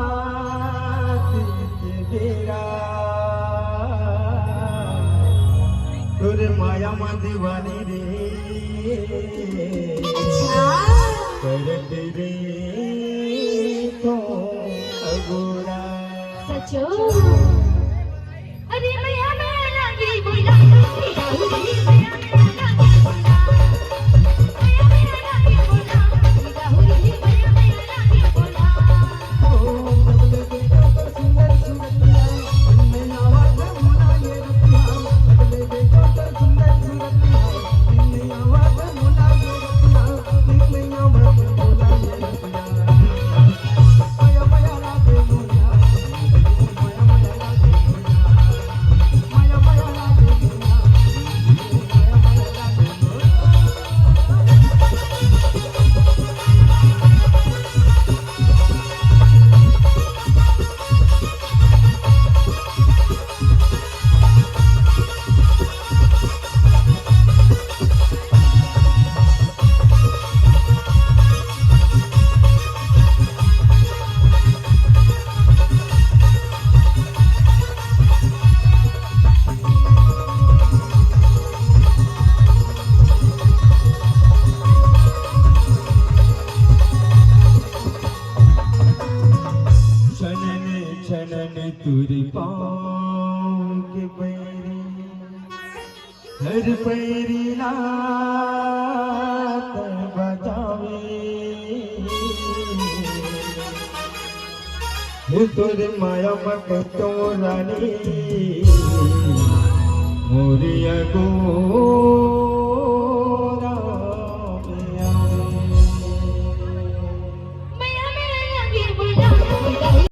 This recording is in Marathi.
बहाती के बेरा तुर माया मा दीवानी रे करत रे तो अगोरा सचो अरे मैया मैया लागी बोला राहुली मैया मैया लागी बोला मैया मैया लागी बोला राहुली मैया मैया लागी बोला ओ बदले के सुंदर सुंदरिया इनमें आवाज मुना ये रतिया बदले के सुंदर सुंदरिया इनमें आवाज मुना ये रतिया इनमें आवाज मुना ये रतिया माया माया लागे मुना माया माया लागे मुना माया माया लागे मुना माया माया लागे छनन तुरी पाँव के पैरी हर पैरी नात बजावे तुर माया मत चोरानी मोरिया गो